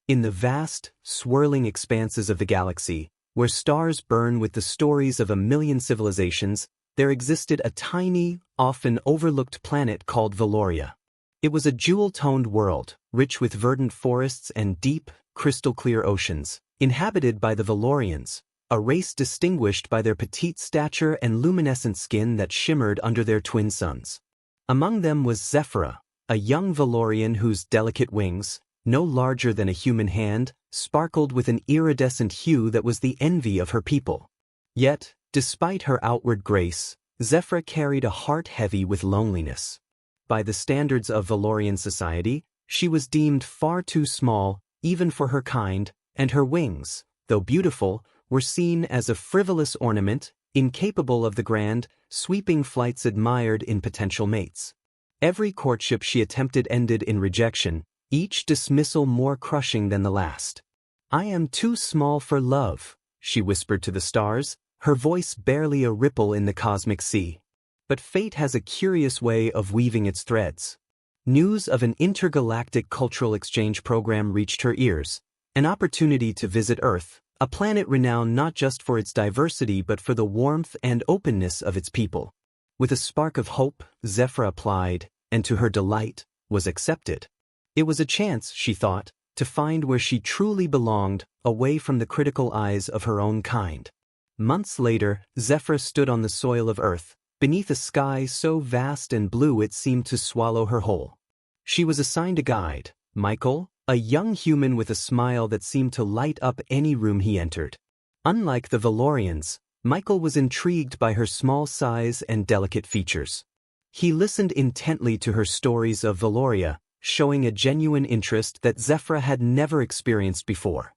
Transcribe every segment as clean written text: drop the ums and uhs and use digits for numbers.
In the vast, swirling expanses of the galaxy, where stars burn with the stories of a million civilizations, there existed a tiny, often overlooked planet called Valoria. It was a jewel-toned world, rich with verdant forests and deep, crystal-clear oceans, inhabited by the Valorians, a race distinguished by their petite stature and luminescent skin that shimmered under their twin suns. Among them was Zephyra, a young Valorian whose delicate wings, no larger than a human hand, sparkled with an iridescent hue that was the envy of her people. Yet, despite her outward grace, Zephyra carried a heart heavy with loneliness. By the standards of Valorian society, she was deemed far too small, even for her kind, and her wings, though beautiful, were seen as a frivolous ornament, incapable of the grand, sweeping flights admired in potential mates. Every courtship she attempted ended in rejection, each dismissal more crushing than the last. "I am too small for love," she whispered to the stars, her voice barely a ripple in the cosmic sea. But fate has a curious way of weaving its threads. News of an intergalactic cultural exchange program reached her ears, an opportunity to visit Earth, a planet renowned not just for its diversity but for the warmth and openness of its people. With a spark of hope, Zephyra applied, and to her delight, was accepted. It was a chance, she thought, to find where she truly belonged, away from the critical eyes of her own kind. Months later, Zephyra stood on the soil of Earth, beneath a sky so vast and blue it seemed to swallow her whole. She was assigned a guide, Michael, a young human with a smile that seemed to light up any room he entered. Unlike the Valorians, Michael was intrigued by her small size and delicate features. He listened intently to her stories of Valoria, showing a genuine interest that Zephyra had never experienced before.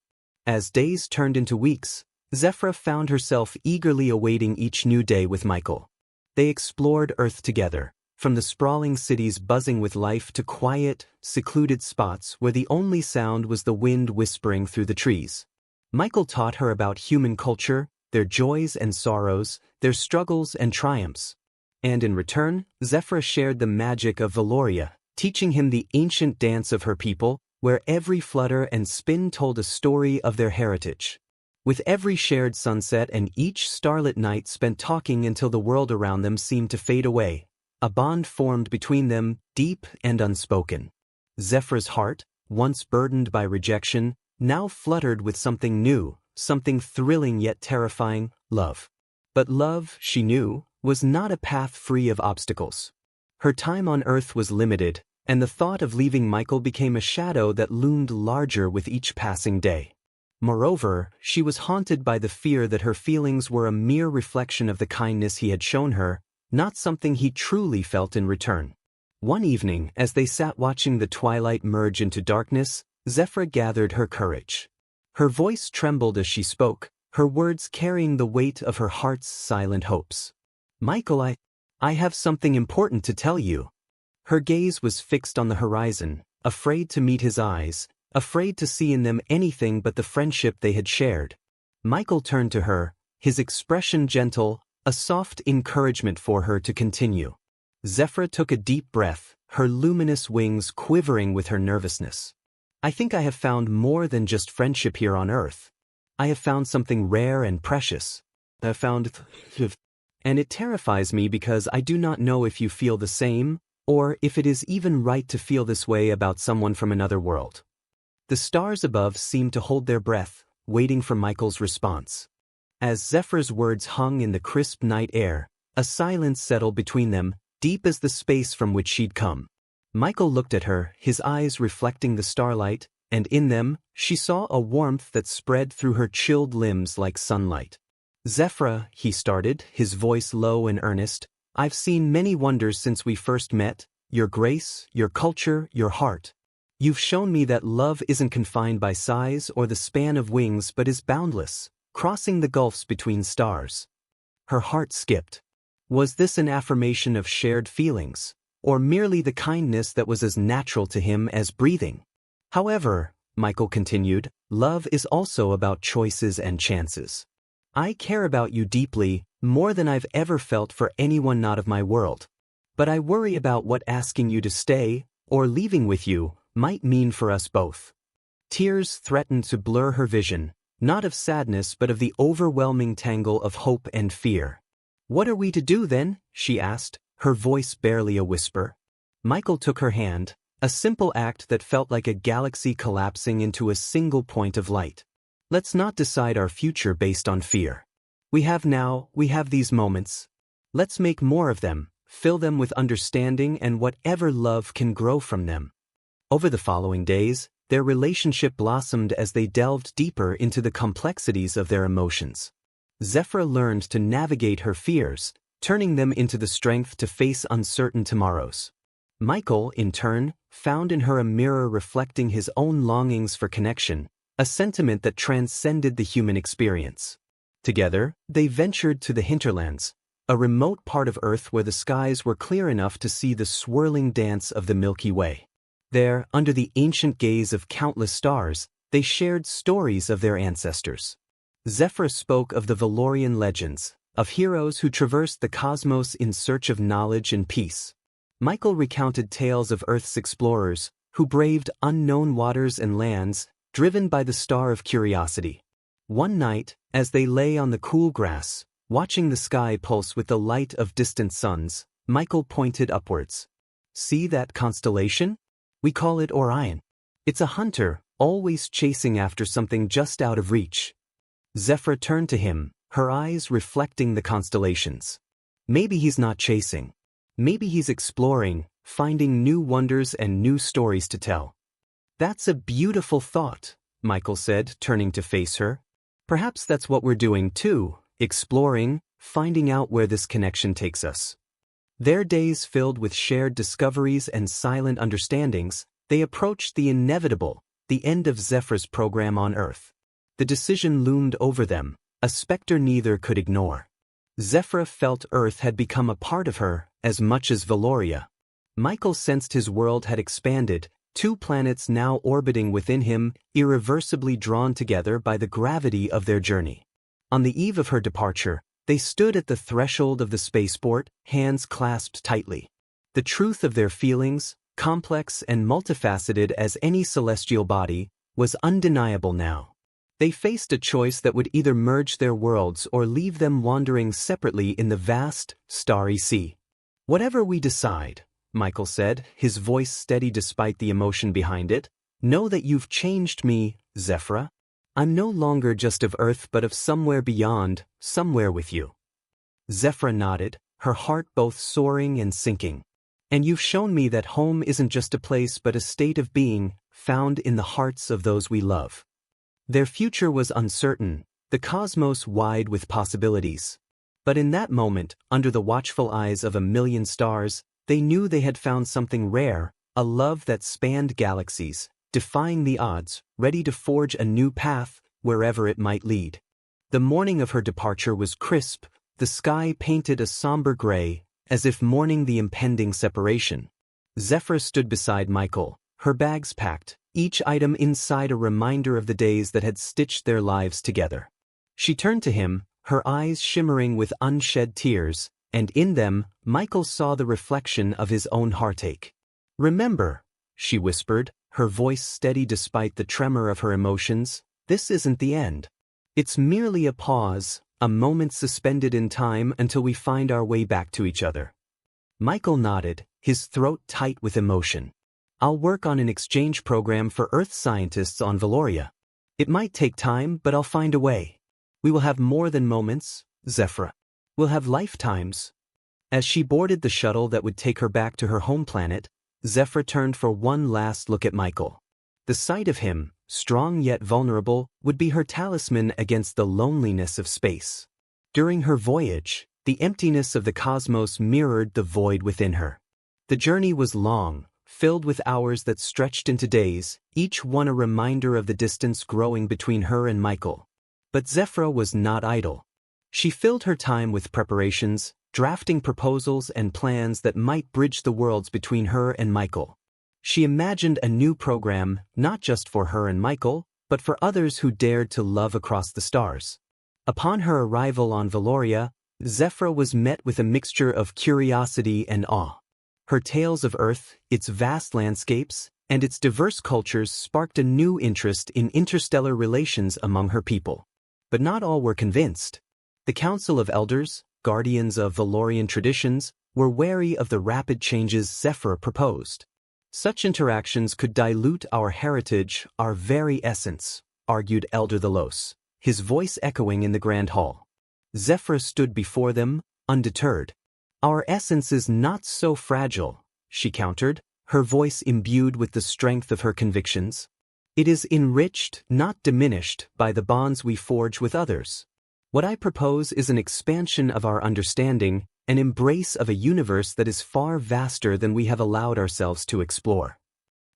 As days turned into weeks, Zephyra found herself eagerly awaiting each new day with Michael. They explored Earth together, from the sprawling cities buzzing with life to quiet, secluded spots where the only sound was the wind whispering through the trees. Michael taught her about human culture, their joys and sorrows, their struggles and triumphs. And in return, Zephyra shared the magic of Valoria, teaching him the ancient dance of her people, where every flutter and spin told a story of their heritage. With every shared sunset and each starlit night spent talking until the world around them seemed to fade away, a bond formed between them, deep and unspoken. Zephyra's heart, once burdened by rejection, now fluttered with something new, something thrilling yet terrifying, love. But love, she knew, was not a path free of obstacles. Her time on Earth was limited, and the thought of leaving Michael became a shadow that loomed larger with each passing day. Moreover, she was haunted by the fear that her feelings were a mere reflection of the kindness he had shown her, not something he truly felt in return. One evening, as they sat watching the twilight merge into darkness, Zephyra gathered her courage. Her voice trembled as she spoke, her words carrying the weight of her heart's silent hopes. "Michael, I have something important to tell you." Her gaze was fixed on the horizon, afraid to meet his eyes, afraid to see in them anything but the friendship they had shared. Michael turned to her, his expression gentle, a soft encouragement for her to continue. Zephyra took a deep breath, her luminous wings quivering with her nervousness. "I think I have found more than just friendship here on Earth. I have found something rare and precious. And it terrifies me because I do not know if you feel the same, or if it is even right to feel this way about someone from another world." The stars above seemed to hold their breath, waiting for Michael's response. As Zephyra's words hung in the crisp night air, a silence settled between them, deep as the space from which she'd come. Michael looked at her, his eyes reflecting the starlight, and in them, she saw a warmth that spread through her chilled limbs like sunlight. "Zephyra," he started, his voice low and earnest, "I've seen many wonders since we first met, your grace, your culture, your heart. You've shown me that love isn't confined by size or the span of wings but is boundless, crossing the gulfs between stars." Her heart skipped. Was this an affirmation of shared feelings, or merely the kindness that was as natural to him as breathing? "However," Michael continued, "love is also about choices and chances. I care about you deeply, more than I've ever felt for anyone not of my world. But I worry about what asking you to stay, or leaving with you, might mean for us both." Tears threatened to blur her vision, not of sadness but of the overwhelming tangle of hope and fear. "What are we to do then?" she asked, her voice barely a whisper. Michael took her hand, a simple act that felt like a galaxy collapsing into a single point of light. "Let's not decide our future based on fear. We have these moments. Let's make more of them, fill them with understanding and whatever love can grow from them." Over the following days, their relationship blossomed as they delved deeper into the complexities of their emotions. Zephyra learned to navigate her fears, turning them into the strength to face uncertain tomorrows. Michael, in turn, found in her a mirror reflecting his own longings for connection, a sentiment that transcended the human experience. Together, they ventured to the hinterlands, a remote part of Earth where the skies were clear enough to see the swirling dance of the Milky Way. There, under the ancient gaze of countless stars, they shared stories of their ancestors. Zephyra spoke of the Valorian legends, of heroes who traversed the cosmos in search of knowledge and peace. Michael recounted tales of Earth's explorers, who braved unknown waters and lands, driven by the star of curiosity. One night, as they lay on the cool grass, watching the sky pulse with the light of distant suns, Michael pointed upwards. "See that constellation? We call it Orion. It's a hunter, always chasing after something just out of reach." Zephyra turned to him, her eyes reflecting the constellations. "Maybe he's not chasing. Maybe he's exploring, finding new wonders and new stories to tell." "That's a beautiful thought," Michael said, turning to face her. "Perhaps that's what we're doing too, exploring, finding out where this connection takes us." Their days filled with shared discoveries and silent understandings, they approached the inevitable, the end of Zephyra's program on Earth. The decision loomed over them, a specter neither could ignore. Zephyra felt Earth had become a part of her, as much as Valoria. Michael sensed his world had expanded, two planets now orbiting within him, irreversibly drawn together by the gravity of their journey. On the eve of her departure, they stood at the threshold of the spaceport, hands clasped tightly. The truth of their feelings, complex and multifaceted as any celestial body, was undeniable now. They faced a choice that would either merge their worlds or leave them wandering separately in the vast, starry sea. "Whatever we decide," Michael said, his voice steady despite the emotion behind it, "know that you've changed me, Zephyra. I'm no longer just of Earth but of somewhere beyond, somewhere with you." Zephyra nodded, her heart both soaring and sinking. "And you've shown me that home isn't just a place but a state of being, found in the hearts of those we love." Their future was uncertain, the cosmos wide with possibilities. But in that moment, under the watchful eyes of a million stars, they knew they had found something rare, a love that spanned galaxies, defying the odds, ready to forge a new path, wherever it might lead. The morning of her departure was crisp, the sky painted a somber gray, as if mourning the impending separation. Zephyra stood beside Michael, her bags packed, each item inside a reminder of the days that had stitched their lives together. She turned to him, her eyes shimmering with unshed tears, and in them, Michael saw the reflection of his own heartache. "Remember," she whispered, her voice steady despite the tremor of her emotions, "this isn't the end. It's merely a pause, a moment suspended in time until we find our way back to each other." Michael nodded, his throat tight with emotion. "I'll work on an exchange program for Earth scientists on Valoria. It might take time, but I'll find a way. We will have more than moments, Zephyra. We'll have lifetimes." As she boarded the shuttle that would take her back to her home planet, Zephyra turned for one last look at Michael. The sight of him, strong yet vulnerable, would be her talisman against the loneliness of space. During her voyage, the emptiness of the cosmos mirrored the void within her. The journey was long, filled with hours that stretched into days, each one a reminder of the distance growing between her and Michael. But Zephyra was not idle. She filled her time with preparations, drafting proposals and plans that might bridge the worlds between her and Michael. She imagined a new program, not just for her and Michael, but for others who dared to love across the stars. Upon her arrival on Valoria, Zephyra was met with a mixture of curiosity and awe. Her tales of Earth, its vast landscapes, and its diverse cultures sparked a new interest in interstellar relations among her people. But not all were convinced. The Council of Elders, guardians of Valorian traditions, were wary of the rapid changes Zephyr proposed. Such interactions could dilute our heritage, our very essence, argued Elder Thalos, his voice echoing in the Grand Hall. Zephyr stood before them, undeterred. Our essence is not so fragile, she countered, her voice imbued with the strength of her convictions. It is enriched, not diminished, by the bonds we forge with others. What I propose is an expansion of our understanding, an embrace of a universe that is far vaster than we have allowed ourselves to explore.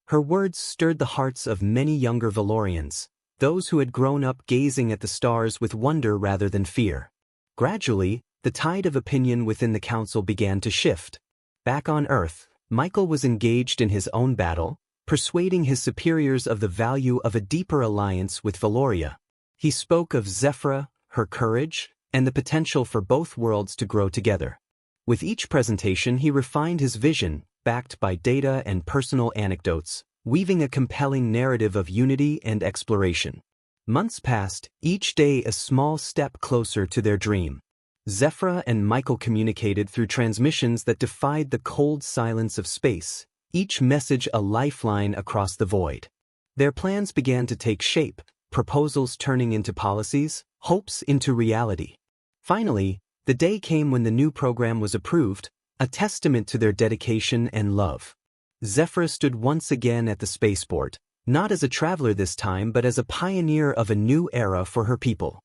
Her words stirred the hearts of many younger Valorians, those who had grown up gazing at the stars with wonder rather than fear. Gradually, the tide of opinion within the council began to shift. Back on Earth, Michael was engaged in his own battle, persuading his superiors of the value of a deeper alliance with Valoria. He spoke of Zephyr, her courage, and the potential for both worlds to grow together. With each presentation he refined his vision, backed by data and personal anecdotes, weaving a compelling narrative of unity and exploration. Months passed, each day a small step closer to their dream. Zephyr and Michael communicated through transmissions that defied the cold silence of space, each message a lifeline across the void. Their plans began to take shape, proposals turning into policies, hopes into reality. Finally, the day came when the new program was approved, a testament to their dedication and love. Zephyr stood once again at the spaceport, not as a traveler this time but as a pioneer of a new era for her people.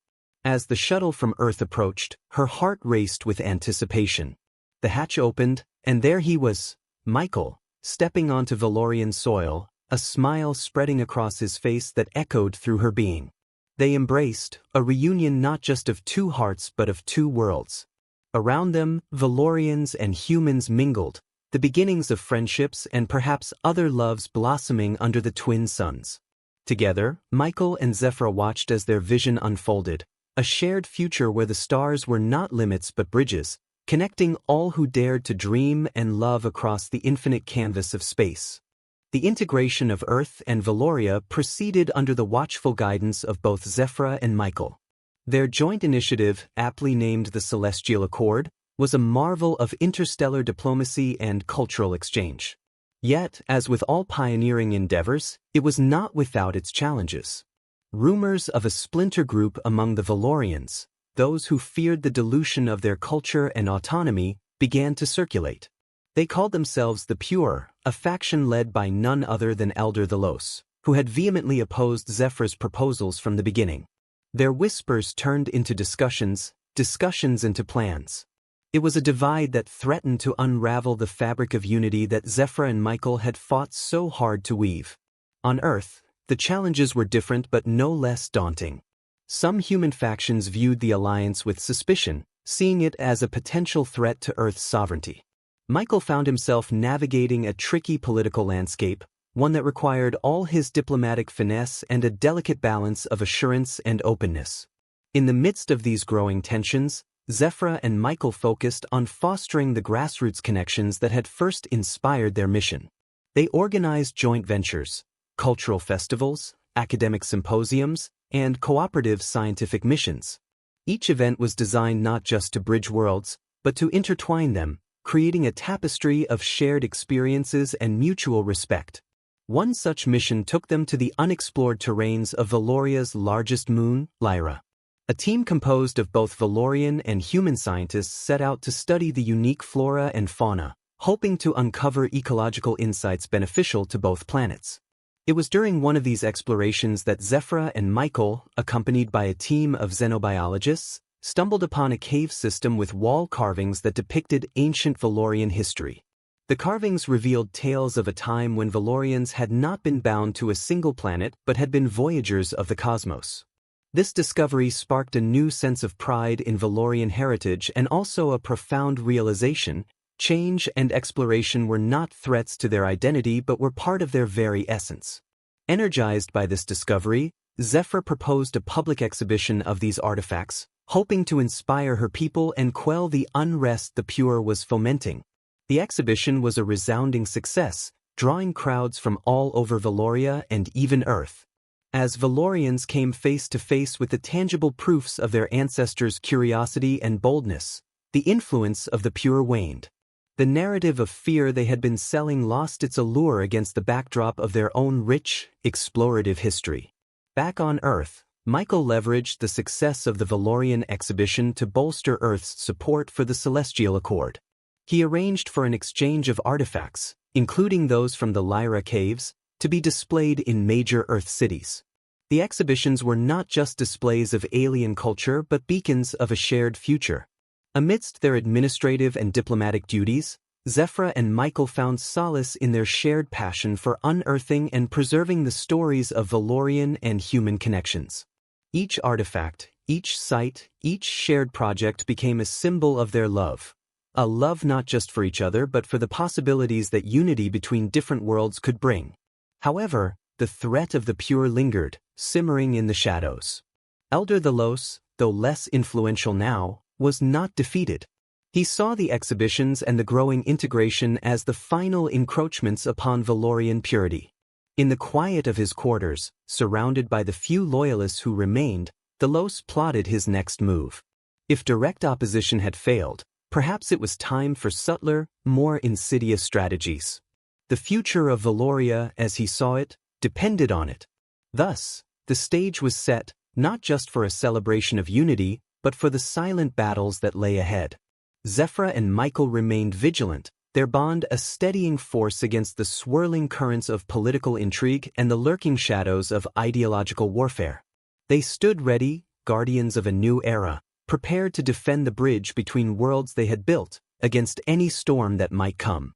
As the shuttle from Earth approached, her heart raced with anticipation. The hatch opened, and there he was, Michael, stepping onto Valorian soil, a smile spreading across his face that echoed through her being. They embraced, a reunion not just of two hearts but of two worlds. Around them, Valorians and humans mingled, the beginnings of friendships and perhaps other loves blossoming under the twin suns. Together, Michael and Zephyr watched as their vision unfolded, a shared future where the stars were not limits but bridges, connecting all who dared to dream and love across the infinite canvas of space. The integration of Earth and Valoria proceeded under the watchful guidance of both Zephyr and Michael. Their joint initiative, aptly named the Celestial Accord, was a marvel of interstellar diplomacy and cultural exchange. Yet, as with all pioneering endeavors, it was not without its challenges. Rumors of a splinter group among the Valorians, those who feared the dilution of their culture and autonomy, began to circulate. They called themselves the Pure, a faction led by none other than Elder Thalos, who had vehemently opposed Zephyr's proposals from the beginning. Their whispers turned into discussions, discussions into plans. It was a divide that threatened to unravel the fabric of unity that Zephyr and Michael had fought so hard to weave. On Earth, the challenges were different but no less daunting. Some human factions viewed the alliance with suspicion, seeing it as a potential threat to Earth's sovereignty. Michael found himself navigating a tricky political landscape, one that required all his diplomatic finesse and a delicate balance of assurance and openness. In the midst of these growing tensions, Zephyr and Michael focused on fostering the grassroots connections that had first inspired their mission. They organized joint ventures, cultural festivals, academic symposiums, and cooperative scientific missions. Each event was designed not just to bridge worlds, but to intertwine them, creating a tapestry of shared experiences and mutual respect. One such mission took them to the unexplored terrains of Valoria's largest moon, Lyra. A team composed of both Valorian and human scientists set out to study the unique flora and fauna, hoping to uncover ecological insights beneficial to both planets. It was during one of these explorations that Zephyr and Michael, accompanied by a team of xenobiologists, stumbled upon a cave system with wall carvings that depicted ancient Valorian history. The carvings revealed tales of a time when Valorians had not been bound to a single planet but had been voyagers of the cosmos. This discovery sparked a new sense of pride in Valorian heritage and also a profound realization: change and exploration were not threats to their identity but were part of their very essence. Energized by this discovery, Zephyr proposed a public exhibition of these artifacts, hoping to inspire her people and quell the unrest the Pure was fomenting. The exhibition was a resounding success, drawing crowds from all over Valoria and even Earth. As Valorians came face to face with the tangible proofs of their ancestors' curiosity and boldness, the influence of the pure waned. The narrative of fear they had been selling lost its allure against the backdrop of their own rich, explorative history. Back on Earth, Michael leveraged the success of the Valorian exhibition to bolster Earth's support for the Celestial Accord. He arranged for an exchange of artifacts, including those from the Lyra Caves, to be displayed in major Earth cities. The exhibitions were not just displays of alien culture but beacons of a shared future. Amidst their administrative and diplomatic duties, Zephyra and Michael found solace in their shared passion for unearthing and preserving the stories of Valorian and human connections. Each artifact, each site, each shared project became a symbol of their love. A love not just for each other but for the possibilities that unity between different worlds could bring. However, the threat of the pure lingered, simmering in the shadows. Elder Thalos, though less influential now, was not defeated. He saw the exhibitions and the growing integration as the final encroachments upon Valorian purity. In the quiet of his quarters, surrounded by the few loyalists who remained, Thalos plotted his next move. If direct opposition had failed, perhaps it was time for subtler, more insidious strategies. The future of Valoria, as he saw it, depended on it. Thus, the stage was set, not just for a celebration of unity, but for the silent battles that lay ahead. Zephyra and Michael remained vigilant, their bond a steadying force against the swirling currents of political intrigue and the lurking shadows of ideological warfare. They stood ready, guardians of a new era, prepared to defend the bridge between worlds they had built, against any storm that might come.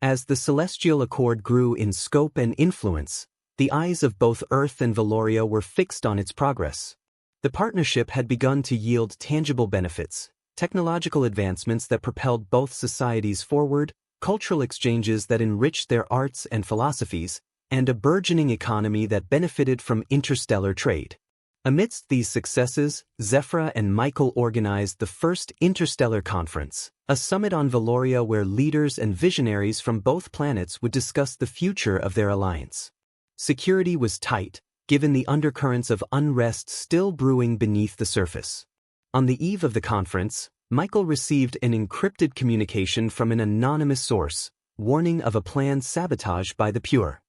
As the Celestial Accord grew in scope and influence, the eyes of both Earth and Valoria were fixed on its progress. The partnership had begun to yield tangible benefits, technological advancements that propelled both societies forward, cultural exchanges that enriched their arts and philosophies, and a burgeoning economy that benefited from interstellar trade. Amidst these successes, Zephyra and Michael organized the first Interstellar Conference, a summit on Valoria where leaders and visionaries from both planets would discuss the future of their alliance. Security was tight, given the undercurrents of unrest still brewing beneath the surface. On the eve of the conference, Michael received an encrypted communication from an anonymous source, warning of a planned sabotage by the Pure.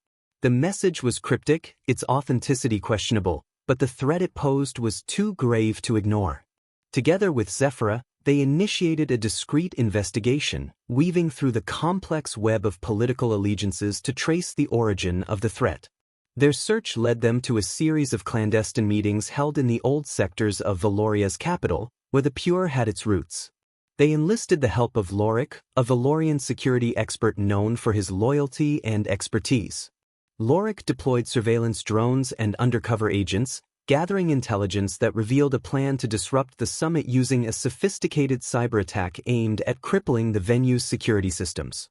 The message was cryptic, its authenticity questionable, but the threat it posed was too grave to ignore. Together with Zephyra, they initiated a discreet investigation, weaving through the complex web of political allegiances to trace the origin of the threat. Their search led them to a series of clandestine meetings held in the old sectors of Valoria's capital, where the Pure had its roots. They enlisted the help of Lorik, a Valorian security expert known for his loyalty and expertise. Lorik deployed surveillance drones and undercover agents, gathering intelligence that revealed a plan to disrupt the summit using a sophisticated cyber attack aimed at crippling the venue's security systems.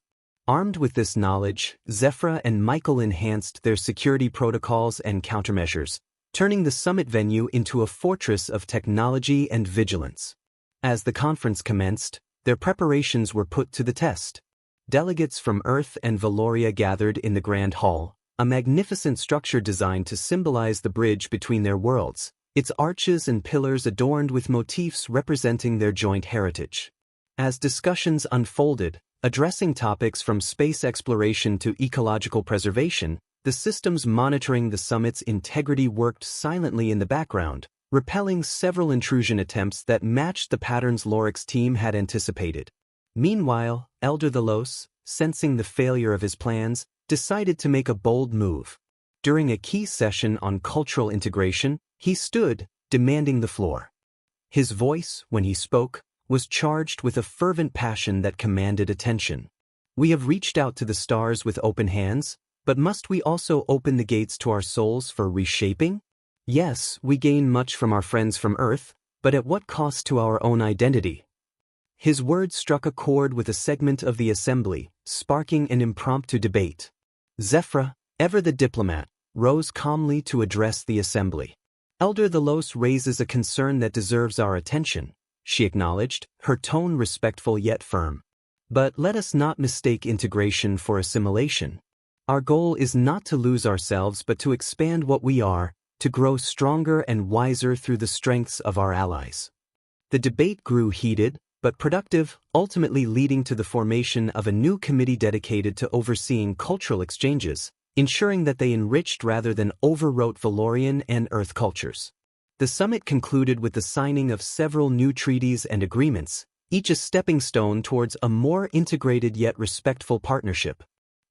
Armed with this knowledge, Zephyra and Michael enhanced their security protocols and countermeasures, turning the summit venue into a fortress of technology and vigilance. As the conference commenced, their preparations were put to the test. Delegates from Earth and Valoria gathered in the Grand Hall, a magnificent structure designed to symbolize the bridge between their worlds, its arches and pillars adorned with motifs representing their joint heritage. As discussions unfolded, addressing topics from space exploration to ecological preservation, the systems monitoring the summit's integrity worked silently in the background, repelling several intrusion attempts that matched the patterns Lorik's team had anticipated. Meanwhile, Elder Thalos, sensing the failure of his plans, decided to make a bold move. During a key session on cultural integration, he stood, demanding the floor. His voice, when he spoke, was charged with a fervent passion that commanded attention. We have reached out to the stars with open hands, but must we also open the gates to our souls for reshaping? Yes, we gain much from our friends from Earth, but at what cost to our own identity? His words struck a chord with a segment of the assembly, sparking an impromptu debate. Zephyra, ever the diplomat, rose calmly to address the assembly. Elder Thalos raises a concern that deserves our attention, she acknowledged, her tone respectful yet firm. But let us not mistake integration for assimilation. Our goal is not to lose ourselves but to expand what we are, to grow stronger and wiser through the strengths of our allies. The debate grew heated, but productive, ultimately leading to the formation of a new committee dedicated to overseeing cultural exchanges, ensuring that they enriched rather than overwrote Valorian and Earth cultures. The summit concluded with the signing of several new treaties and agreements, each a stepping stone towards a more integrated yet respectful partnership.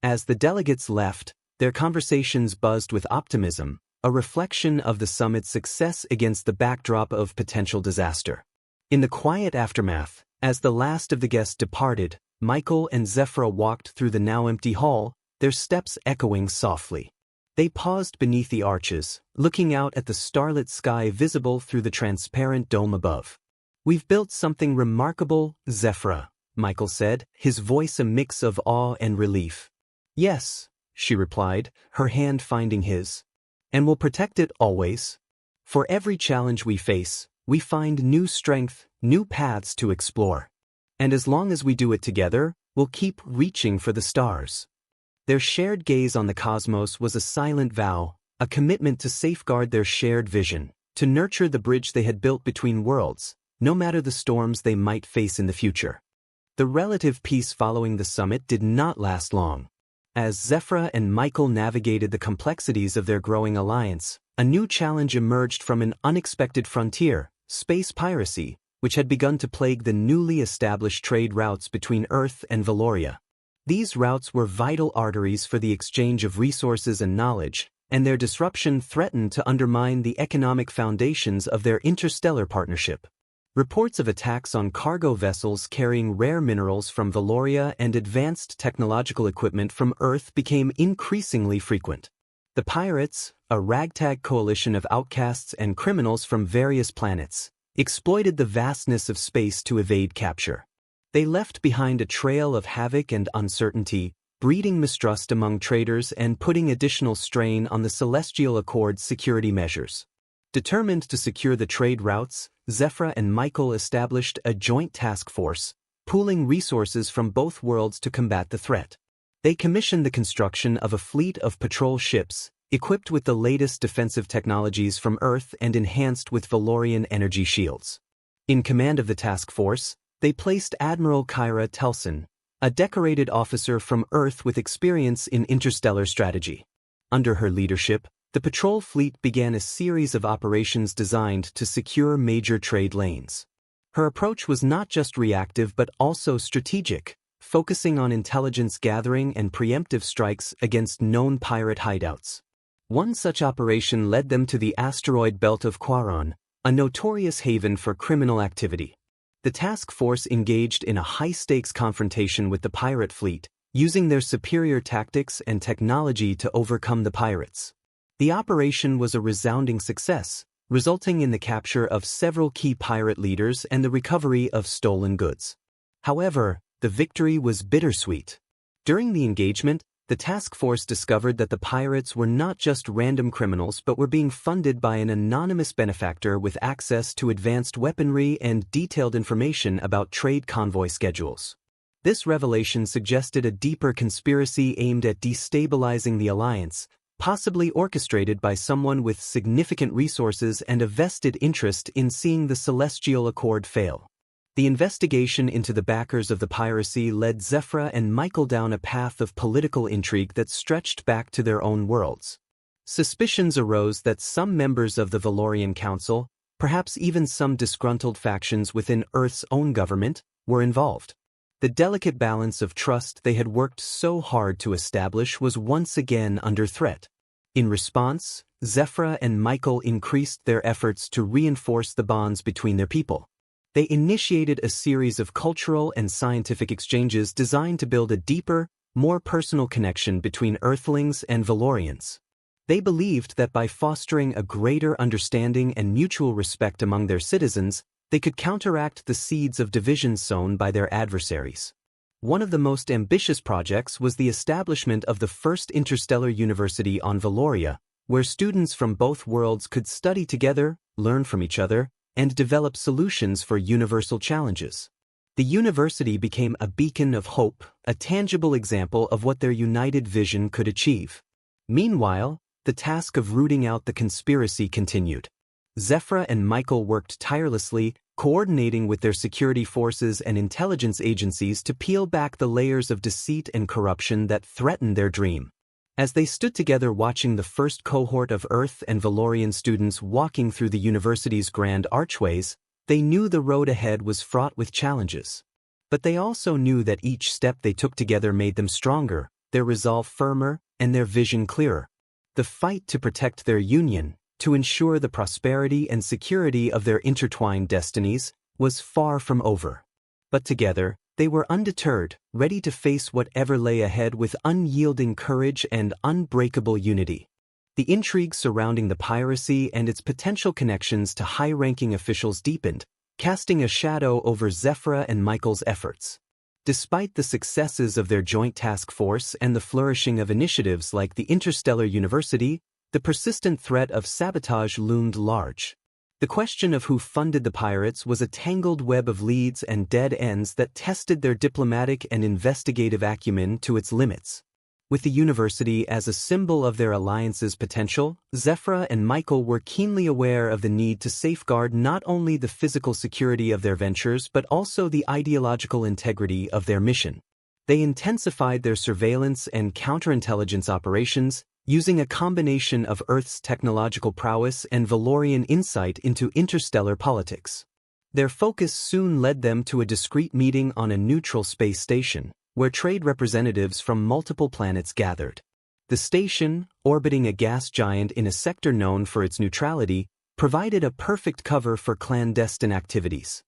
As the delegates left, their conversations buzzed with optimism, a reflection of the summit's success against the backdrop of potential disaster. In the quiet aftermath, as the last of the guests departed, Michael and Zephyra walked through the now empty hall, their steps echoing softly. They paused beneath the arches, looking out at the starlit sky visible through the transparent dome above. "We've built something remarkable, Zephyra," Michael said, his voice a mix of awe and relief. "Yes," she replied, her hand finding his. "And we'll protect it always. For every challenge we face, we find new strength, new paths to explore. And as long as we do it together, we'll keep reaching for the stars." Their shared gaze on the cosmos was a silent vow, a commitment to safeguard their shared vision, to nurture the bridge they had built between worlds, no matter the storms they might face in the future. The relative peace following the summit did not last long. As Zephyra and Michael navigated the complexities of their growing alliance, a new challenge emerged from an unexpected frontier, space piracy, which had begun to plague the newly established trade routes between Earth and Valoria. These routes were vital arteries for the exchange of resources and knowledge, and their disruption threatened to undermine the economic foundations of their interstellar partnership. Reports of attacks on cargo vessels carrying rare minerals from Valoria and advanced technological equipment from Earth became increasingly frequent. The pirates, a ragtag coalition of outcasts and criminals from various planets, exploited the vastness of space to evade capture. They left behind a trail of havoc and uncertainty, breeding mistrust among traders and putting additional strain on the Celestial Accord's security measures. Determined to secure the trade routes, Zephyra and Michael established a joint task force, pooling resources from both worlds to combat the threat. They commissioned the construction of a fleet of patrol ships, equipped with the latest defensive technologies from Earth and enhanced with Valorian energy shields. In command of the task force, they placed Admiral Kyra Telson, a decorated officer from Earth with experience in interstellar strategy. Under her leadership, the patrol fleet began a series of operations designed to secure major trade lanes. Her approach was not just reactive but also strategic, focusing on intelligence gathering and preemptive strikes against known pirate hideouts. One such operation led them to the asteroid belt of Quaron, a notorious haven for criminal activity. The task force engaged in a high-stakes confrontation with the pirate fleet, using their superior tactics and technology to overcome the pirates. The operation was a resounding success, resulting in the capture of several key pirate leaders and the recovery of stolen goods. However, the victory was bittersweet. During the engagement, the task force discovered that the pirates were not just random criminals but were being funded by an anonymous benefactor with access to advanced weaponry and detailed information about trade convoy schedules. This revelation suggested a deeper conspiracy aimed at destabilizing the alliance, possibly orchestrated by someone with significant resources and a vested interest in seeing the Celestial Accord fail. The investigation into the backers of the piracy led Zephyra and Michael down a path of political intrigue that stretched back to their own worlds. Suspicions arose that some members of the Valorian Council, perhaps even some disgruntled factions within Earth's own government, were involved. The delicate balance of trust they had worked so hard to establish was once again under threat. In response, Zephyra and Michael increased their efforts to reinforce the bonds between their people. They initiated a series of cultural and scientific exchanges designed to build a deeper, more personal connection between Earthlings and Valorians. They believed that by fostering a greater understanding and mutual respect among their citizens, they could counteract the seeds of division sown by their adversaries. One of the most ambitious projects was the establishment of the first interstellar university on Valoria, where students from both worlds could study together, learn from each other, and develop solutions for universal challenges. The university became a beacon of hope, a tangible example of what their united vision could achieve. Meanwhile, the task of rooting out the conspiracy continued. Zephyr and Michael worked tirelessly, coordinating with their security forces and intelligence agencies to peel back the layers of deceit and corruption that threatened their dream. As they stood together watching the first cohort of Earth and Valorian students walking through the university's grand archways, they knew the road ahead was fraught with challenges. But they also knew that each step they took together made them stronger, their resolve firmer, and their vision clearer. The fight to protect their union, to ensure the prosperity and security of their intertwined destinies, was far from over. But together, they were undeterred, ready to face whatever lay ahead with unyielding courage and unbreakable unity. The intrigue surrounding the piracy and its potential connections to high-ranking officials deepened, casting a shadow over Zephyr and Michael's efforts. Despite the successes of their joint task force and the flourishing of initiatives like the Interstellar University, the persistent threat of sabotage loomed large. The question of who funded the pirates was a tangled web of leads and dead ends that tested their diplomatic and investigative acumen to its limits. With the university as a symbol of their alliance's potential, Zephyr and Michael were keenly aware of the need to safeguard not only the physical security of their ventures but also the ideological integrity of their mission. They intensified their surveillance and counterintelligence operations, using a combination of Earth's technological prowess and Valorian insight into interstellar politics. Their focus soon led them to a discreet meeting on a neutral space station, where trade representatives from multiple planets gathered. The station, orbiting a gas giant in a sector known for its neutrality, provided a perfect cover for clandestine activities.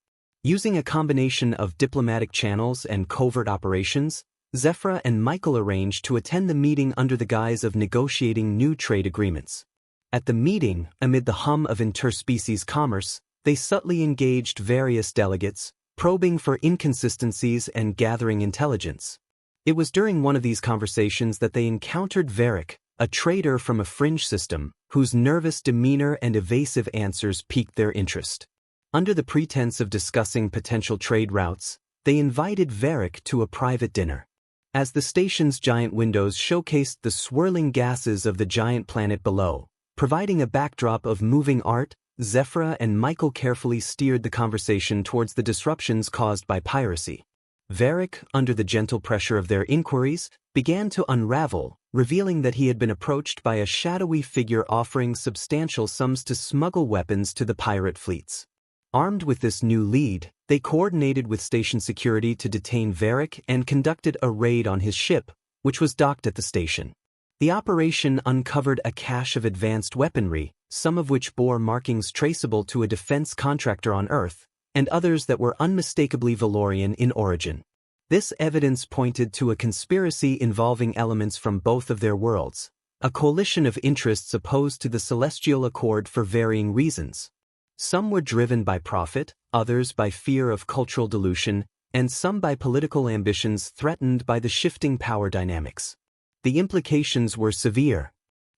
Using a combination of diplomatic channels and covert operations, Zephyr and Michael arranged to attend the meeting under the guise of negotiating new trade agreements. At the meeting, amid the hum of interspecies commerce, they subtly engaged various delegates, probing for inconsistencies and gathering intelligence. It was during one of these conversations that they encountered Varric, a trader from a fringe system, whose nervous demeanor and evasive answers piqued their interest. Under the pretense of discussing potential trade routes, they invited Varric to a private dinner. As the station's giant windows showcased the swirling gases of the giant planet below, providing a backdrop of moving art, Zephyr and Michael carefully steered the conversation towards the disruptions caused by piracy. Varric, under the gentle pressure of their inquiries, began to unravel, revealing that he had been approached by a shadowy figure offering substantial sums to smuggle weapons to the pirate fleets. Armed with this new lead, they coordinated with station security to detain Varric and conducted a raid on his ship, which was docked at the station. The operation uncovered a cache of advanced weaponry, some of which bore markings traceable to a defense contractor on Earth, and others that were unmistakably Valorian in origin. This evidence pointed to a conspiracy involving elements from both of their worlds, a coalition of interests opposed to the Celestial Accord for varying reasons. Some were driven by profit, others by fear of cultural dilution, and some by political ambitions threatened by the shifting power dynamics. The implications were severe.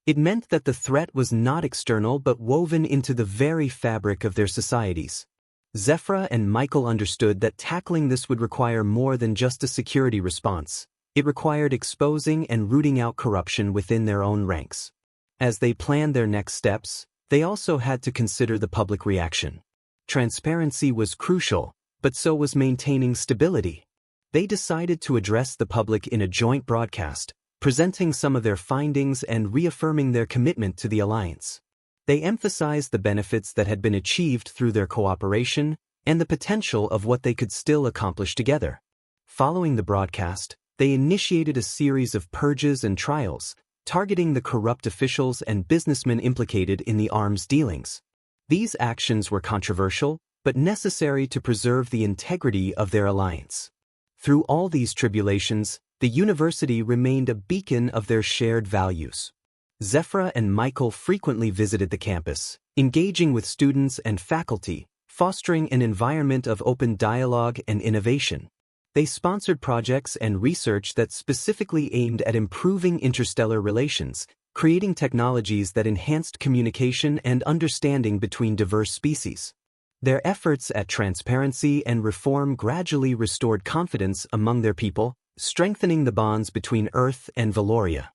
It meant that the threat was not external but woven into the very fabric of their societies. Zephyr and Michael understood that tackling this would require more than just a security response. It required exposing and rooting out corruption within their own ranks. As they planned their next steps, they also had to consider the public reaction. Transparency was crucial, but so was maintaining stability. They decided to address the public in a joint broadcast, presenting some of their findings and reaffirming their commitment to the alliance. They emphasized the benefits that had been achieved through their cooperation and the potential of what they could still accomplish together. Following the broadcast, they initiated a series of purges and trials, targeting the corrupt officials and businessmen implicated in the arms dealings. These actions were controversial, but necessary to preserve the integrity of their alliance. Through all these tribulations, the university remained a beacon of their shared values. Zephyr and Michael frequently visited the campus, engaging with students and faculty, fostering an environment of open dialogue and innovation. They sponsored projects and research that specifically aimed at improving interstellar relations, creating technologies that enhanced communication and understanding between diverse species. Their efforts at transparency and reform gradually restored confidence among their people, strengthening the bonds between Earth and Valoria.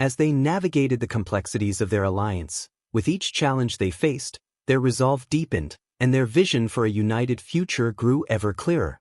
As they navigated the complexities of their alliance, with each challenge they faced, their resolve deepened, and their vision for a united future grew ever clearer.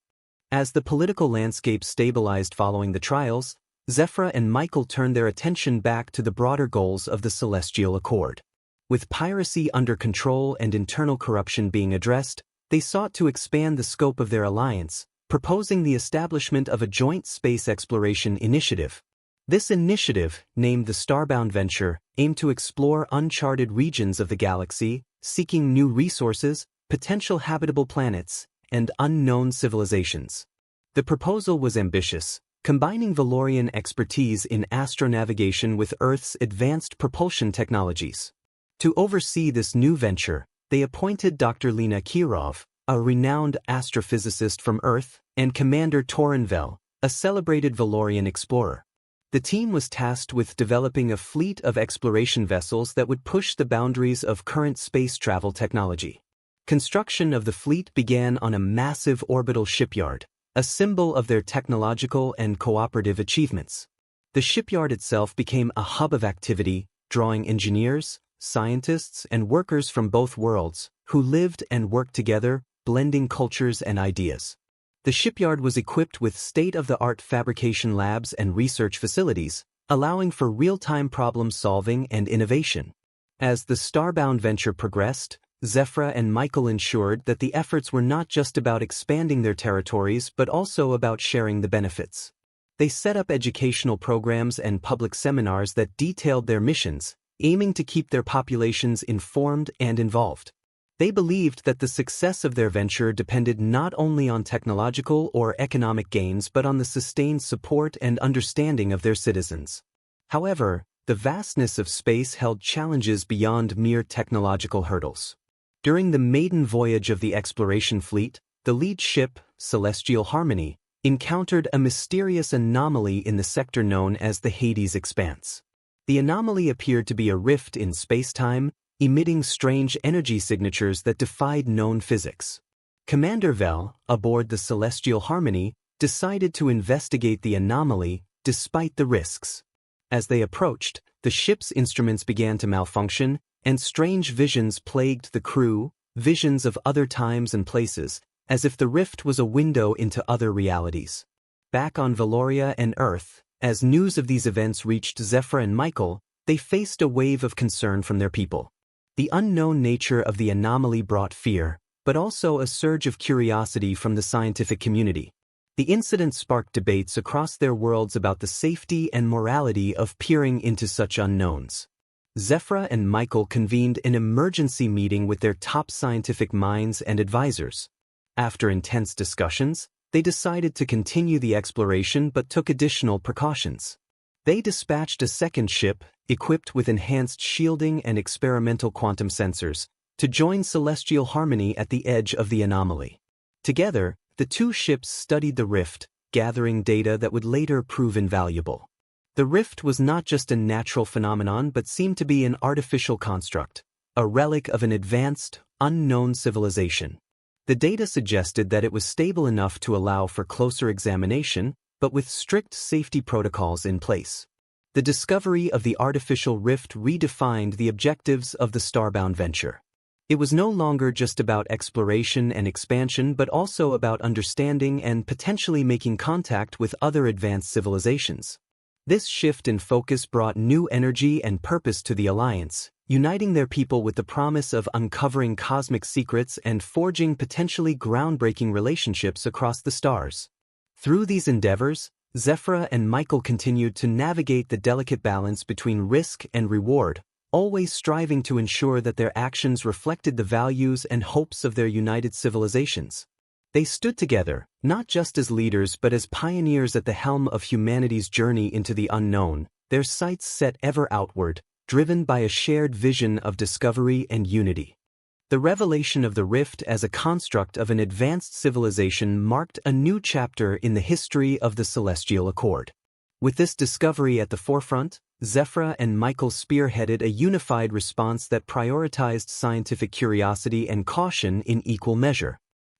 As the political landscape stabilized following the trials, Zephyr and Michael turned their attention back to the broader goals of the Celestial Accord. With piracy under control and internal corruption being addressed, they sought to expand the scope of their alliance, proposing the establishment of a joint space exploration initiative. This initiative, named the Starbound Venture, aimed to explore uncharted regions of the galaxy, seeking new resources, potential habitable planets, and unknown civilizations. The proposal was ambitious, combining Valorian expertise in astronavigation with Earth's advanced propulsion technologies. To oversee this new venture, they appointed Dr. Lena Kirov, a renowned astrophysicist from Earth, and Commander Torenvel, a celebrated Valorian explorer. The team was tasked with developing a fleet of exploration vessels that would push the boundaries of current space travel technology. Construction of the fleet began on a massive orbital shipyard, a symbol of their technological and cooperative achievements. The shipyard itself became a hub of activity, drawing engineers, scientists, and workers from both worlds, who lived and worked together, blending cultures and ideas. The shipyard was equipped with state-of-the-art fabrication labs and research facilities, allowing for real-time problem-solving and innovation. As the Starbound venture progressed, Zephyr and Michael ensured that the efforts were not just about expanding their territories but also about sharing the benefits. They set up educational programs and public seminars that detailed their missions, aiming to keep their populations informed and involved. They believed that the success of their venture depended not only on technological or economic gains but on the sustained support and understanding of their citizens. However, the vastness of space held challenges beyond mere technological hurdles. During the maiden voyage of the exploration fleet, the lead ship, Celestial Harmony, encountered a mysterious anomaly in the sector known as the Hades Expanse. The anomaly appeared to be a rift in space-time, emitting strange energy signatures that defied known physics. Commander Vel, aboard the Celestial Harmony, decided to investigate the anomaly, despite the risks. As they approached, the ship's instruments began to malfunction, and strange visions plagued the crew, visions of other times and places, as if the rift was a window into other realities. Back on Valoria and Earth, as news of these events reached Zephyr and Michael, they faced a wave of concern from their people. The unknown nature of the anomaly brought fear, but also a surge of curiosity from the scientific community. The incident sparked debates across their worlds about the safety and morality of peering into such unknowns. Zephyr and Michael convened an emergency meeting with their top scientific minds and advisors. After intense discussions, they decided to continue the exploration but took additional precautions. They dispatched a second ship, equipped with enhanced shielding and experimental quantum sensors, to join Celestial Harmony at the edge of the anomaly. Together, the two ships studied the rift, gathering data that would later prove invaluable. The rift was not just a natural phenomenon but seemed to be an artificial construct, a relic of an advanced, unknown civilization. The data suggested that it was stable enough to allow for closer examination, but with strict safety protocols in place. The discovery of the artificial rift redefined the objectives of the Starbound venture. It was no longer just about exploration and expansion but also about understanding and potentially making contact with other advanced civilizations. This shift in focus brought new energy and purpose to the alliance, uniting their people with the promise of uncovering cosmic secrets and forging potentially groundbreaking relationships across the stars. Through these endeavors, Zephyr and Michael continued to navigate the delicate balance between risk and reward, always striving to ensure that their actions reflected the values and hopes of their united civilizations. They stood together, not just as leaders but as pioneers at the helm of humanity's journey into the unknown, their sights set ever outward, driven by a shared vision of discovery and unity. The revelation of the rift as a construct of an advanced civilization marked a new chapter in the history of the Celestial Accord. With this discovery at the forefront, Zephyra and Michael spearheaded a unified response that prioritized scientific curiosity and caution in equal measure.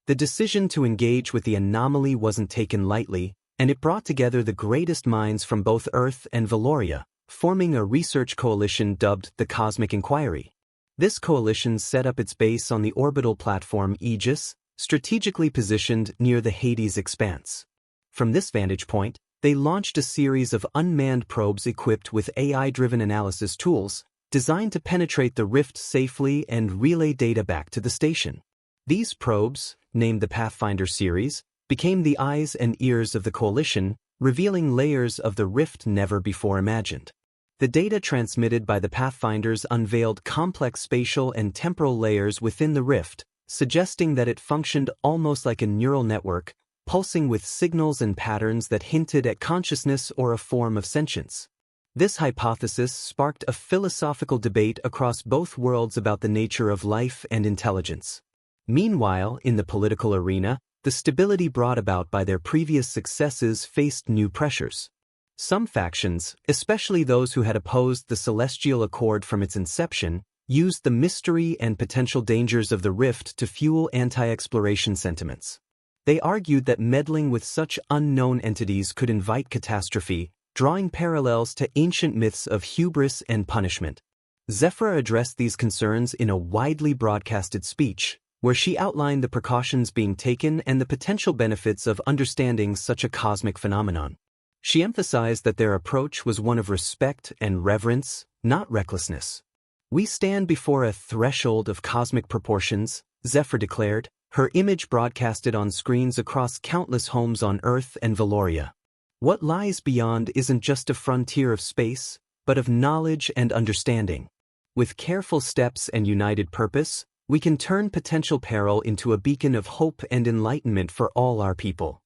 The decision to engage with the anomaly wasn't taken lightly, and it brought together the greatest minds from both Earth and Valoria, forming a research coalition dubbed the Cosmic Inquiry. This coalition set up its base on the orbital platform Aegis, strategically positioned near the Hades expanse. From this vantage point, they launched a series of unmanned probes equipped with AI-driven analysis tools, designed to penetrate the rift safely and relay data back to the station. These probes, named the Pathfinder series, became the eyes and ears of the coalition, revealing layers of the rift never before imagined. The data transmitted by the Pathfinders unveiled complex spatial and temporal layers within the rift, suggesting that it functioned almost like a neural network, pulsing with signals and patterns that hinted at consciousness or a form of sentience. This hypothesis sparked a philosophical debate across both worlds about the nature of life and intelligence. Meanwhile, in the political arena, the stability brought about by their previous successes faced new pressures. Some factions, especially those who had opposed the Celestial Accord from its inception, used the mystery and potential dangers of the rift to fuel anti-exploration sentiments. They argued that meddling with such unknown entities could invite catastrophe, drawing parallels to ancient myths of hubris and punishment. Zephyra addressed these concerns in a widely broadcasted speech, where she outlined the precautions being taken and the potential benefits of understanding such a cosmic phenomenon. She emphasized that their approach was one of respect and reverence, not recklessness. "We stand before a threshold of cosmic proportions," Zephyr declared, her image broadcasted on screens across countless homes on Earth and Valoria. "What lies beyond isn't just a frontier of space, but of knowledge and understanding. With careful steps and united purpose, we can turn potential peril into a beacon of hope and enlightenment for all our people."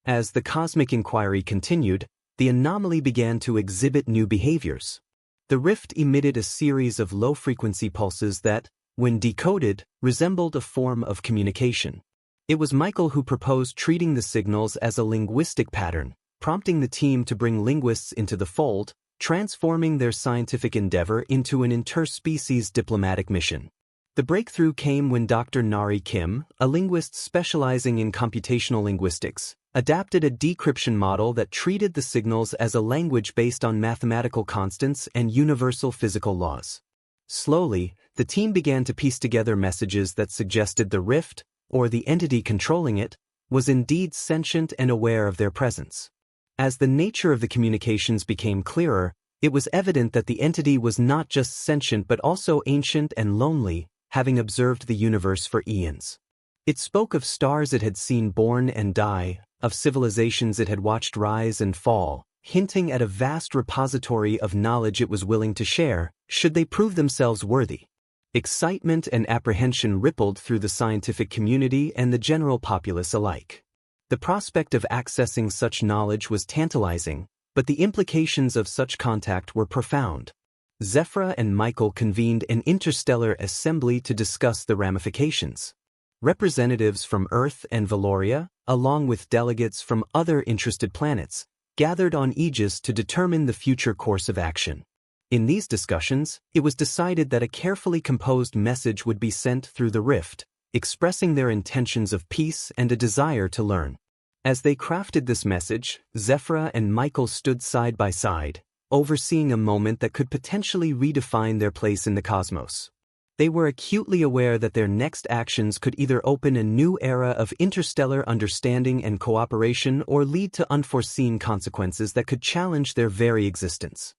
As the cosmic inquiry continued, the anomaly began to exhibit new behaviors. The rift emitted a series of low-frequency pulses that, when decoded, resembled a form of communication. It was Michael who proposed treating the signals as a linguistic pattern, prompting the team to bring linguists into the fold, transforming their scientific endeavor into an interspecies diplomatic mission. The breakthrough came when Dr. Nari Kim, a linguist specializing in computational linguistics, adapted a decryption model that treated the signals as a language based on mathematical constants and universal physical laws. Slowly, the team began to piece together messages that suggested the rift, or the entity controlling it, was indeed sentient and aware of their presence. As the nature of the communications became clearer, it was evident that the entity was not just sentient but also ancient and lonely, having observed the universe for eons. It spoke of stars it had seen born and die, of civilizations it had watched rise and fall, hinting at a vast repository of knowledge it was willing to share, should they prove themselves worthy. Excitement and apprehension rippled through the scientific community and the general populace alike. The prospect of accessing such knowledge was tantalizing, but the implications of such contact were profound. Zephyra and Michael convened an interstellar assembly to discuss the ramifications. Representatives from Earth and Valoria, along with delegates from other interested planets, gathered on Aegis to determine the future course of action. In these discussions, it was decided that a carefully composed message would be sent through the rift, expressing their intentions of peace and a desire to learn. As they crafted this message, Zephyra and Michael stood side by side, overseeing a moment that could potentially redefine their place in the cosmos. They were acutely aware that their next actions could either open a new era of interstellar understanding and cooperation or lead to unforeseen consequences that could challenge their very existence.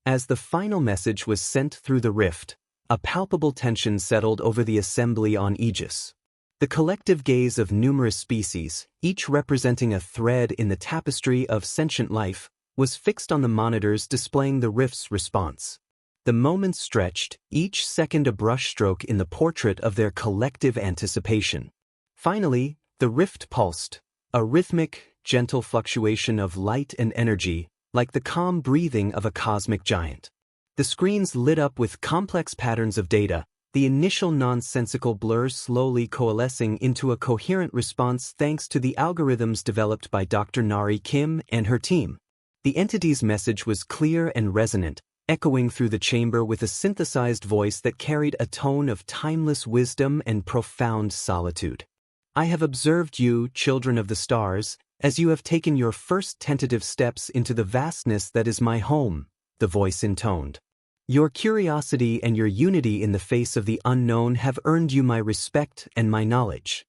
As the final message was sent through the rift, a palpable tension settled over the assembly on Aegis. The collective gaze of numerous species, each representing a thread in the tapestry of sentient life, was fixed on the monitors displaying the rift's response. The moments stretched, each second a brushstroke in the portrait of their collective anticipation. Finally, the rift pulsed, a rhythmic, gentle fluctuation of light and energy, like the calm breathing of a cosmic giant. The screens lit up with complex patterns of data, the initial nonsensical blurs slowly coalescing into a coherent response thanks to the algorithms developed by Dr. Nari Kim and her team. The entity's message was clear and resonant, echoing through the chamber with a synthesized voice that carried a tone of timeless wisdom and profound solitude. I have observed you, children of the stars, as you have taken your first tentative steps into the vastness that is my home, the voice intoned. Your curiosity and your unity in the face of the unknown have earned you my respect and my knowledge.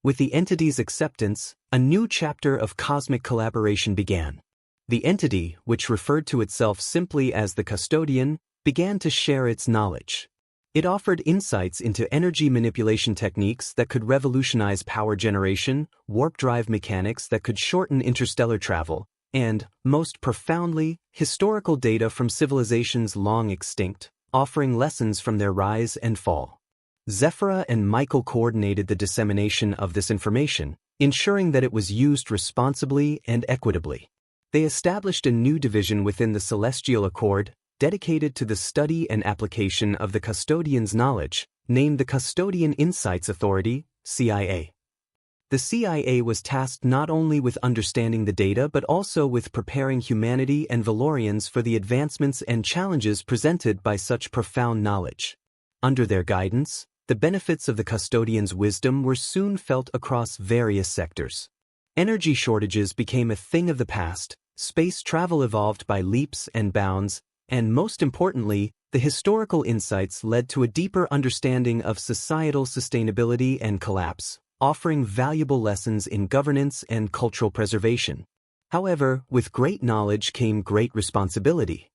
With the entity's acceptance, a new chapter of cosmic collaboration began. The entity, which referred to itself simply as the custodian, began to share its knowledge. It offered insights into energy manipulation techniques that could revolutionize power generation, warp drive mechanics that could shorten interstellar travel, and, most profoundly, historical data from civilizations long extinct, offering lessons from their rise and fall. Zephyra and Michael coordinated the dissemination of this information, ensuring that it was used responsibly and equitably. They established a new division within the Celestial Accord, dedicated to the study and application of the custodian's knowledge, named the Custodian Insights Authority, CIA. The CIA was tasked not only with understanding the data but also with preparing humanity and Valorians for the advancements and challenges presented by such profound knowledge. Under their guidance, the benefits of the custodian's wisdom were soon felt across various sectors. Energy shortages became a thing of the past, space travel evolved by leaps and bounds, and most importantly, the historical insights led to a deeper understanding of societal sustainability and collapse, offering valuable lessons in governance and cultural preservation. However, with great knowledge came great responsibility.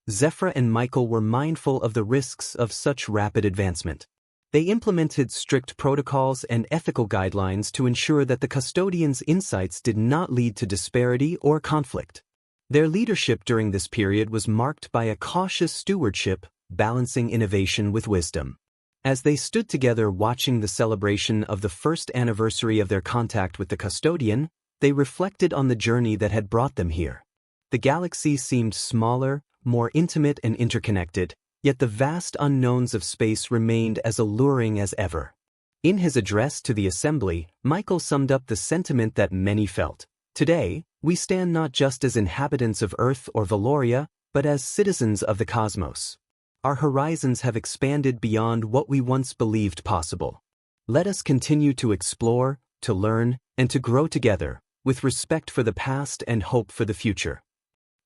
Zephyra and Michael were mindful of the risks of such rapid advancement. They implemented strict protocols and ethical guidelines to ensure that the custodian's insights did not lead to disparity or conflict. Their leadership during this period was marked by a cautious stewardship, balancing innovation with wisdom. As they stood together watching the celebration of the first anniversary of their contact with the custodian, they reflected on the journey that had brought them here. The galaxy seemed smaller, more intimate and interconnected, yet the vast unknowns of space remained as alluring as ever. In his address to the assembly, Michael summed up the sentiment that many felt. Today, we stand not just as inhabitants of Earth or Valoria, but as citizens of the cosmos. Our horizons have expanded beyond what we once believed possible. Let us continue to explore, to learn, and to grow together, with respect for the past and hope for the future.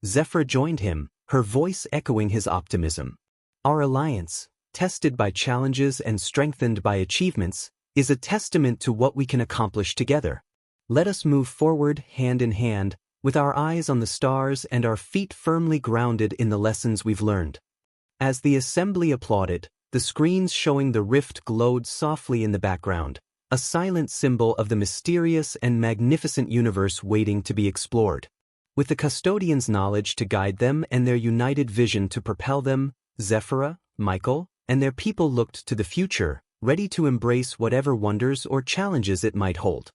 Zephyr joined him, her voice echoing his optimism. Our alliance, tested by challenges and strengthened by achievements, is a testament to what we can accomplish together. Let us move forward hand in hand, with our eyes on the stars and our feet firmly grounded in the lessons we've learned. As the assembly applauded, the screens showing the rift glowed softly in the background, a silent symbol of the mysterious and magnificent universe waiting to be explored. With the custodian's knowledge to guide them and their united vision to propel them, Zephyra, Michael, and their people looked to the future, ready to embrace whatever wonders or challenges it might hold.